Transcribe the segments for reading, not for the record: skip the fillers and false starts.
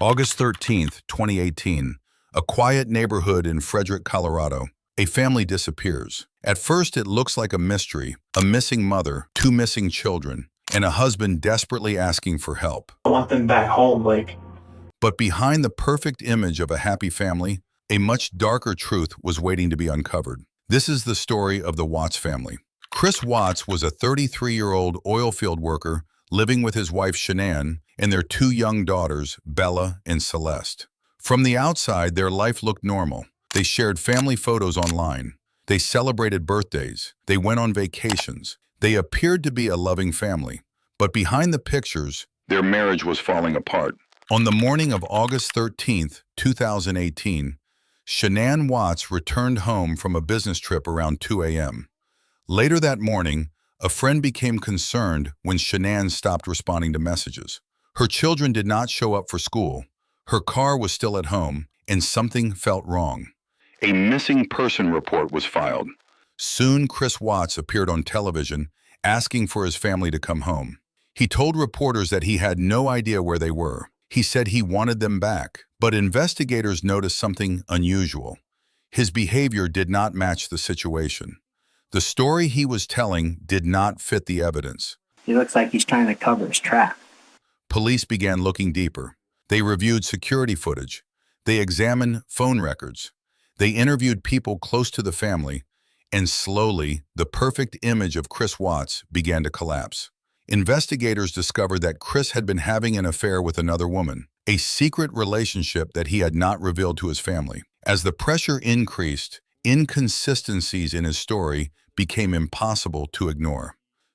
August 13th, 2018. A quiet neighborhood in Frederick, Colorado. A family disappears. At first, it looks like a mystery. A missing mother, two missing children, and a husband desperately asking for help. I want them back home, But behind the perfect image of a happy family, a much darker truth was waiting to be uncovered. This is the story of the Watts family. Chris Watts was a 33-year-old oil field worker living with his wife Shanann and their two young daughters, Bella and Celeste. From the outside, their life looked normal. They shared family photos online. They celebrated birthdays. They went on vacations. They appeared to be a loving family. But behind the pictures, their marriage was falling apart. On the morning of August 13th, 2018, Shanann Watts returned home from a business trip around 2 a.m. Later that morning, a friend became concerned when Shanann stopped responding to messages. Her children did not show up for school. Her car was still at home, and something felt wrong. A missing person report was filed. Soon, Chris Watts appeared on television, asking for his family to come home. He told reporters that he had no idea where they were. He said he wanted them back, but investigators noticed something unusual. His behavior did not match the situation. The story he was telling did not fit the evidence. He looks like he's trying to cover his track. Police began looking deeper. They reviewed security footage. They examined phone records. They interviewed people close to the family, and slowly, the perfect image of Chris Watts began to collapse. Investigators discovered that Chris had been having an affair with another woman, a secret relationship that he had not revealed to his family. As the pressure increased, inconsistencies in his story became impossible to ignore.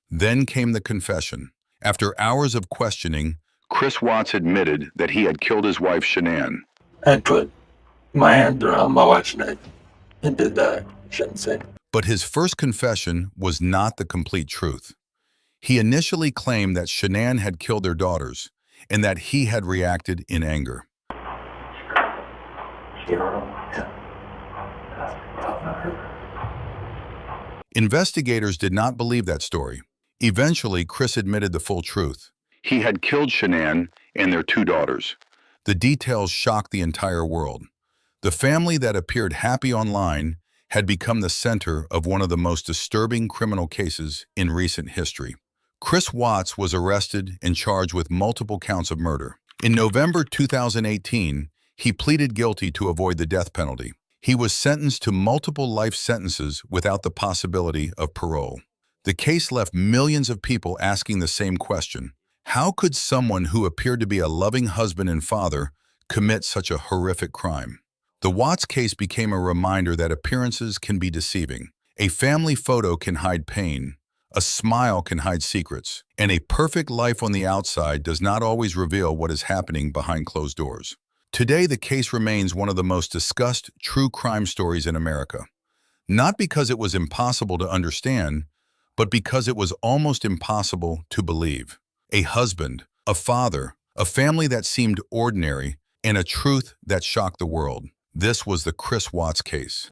Then came the confession. After hours of questioning, Chris Watts admitted that he had killed his wife, Shanann. I put my hand around my wife's neck and did that. Shouldn't say. But his first confession was not the complete truth. He initially claimed that Shanann had killed their daughters and that he had reacted in anger. Investigators did not believe that story. Eventually, Chris admitted the full truth. He had killed Shanann and their two daughters. The details shocked the entire world. The family that appeared happy online had become the center of one of the most disturbing criminal cases in recent history. Chris Watts was arrested and charged with multiple counts of murder. In November 2018, he pleaded guilty to avoid the death penalty. He was sentenced to multiple life sentences without the possibility of parole. The case left millions of people asking the same question. How could someone who appeared to be a loving husband and father commit such a horrific crime? The Watts case became a reminder that appearances can be deceiving. A family photo can hide pain. A smile can hide secrets, and a perfect life on the outside does not always reveal what is happening behind closed doors. Today, the case remains one of the most discussed true crime stories in America. Not because it was impossible to understand, but because it was almost impossible to believe. A husband, a father, a family that seemed ordinary, and a truth that shocked the world. This was the Chris Watts case.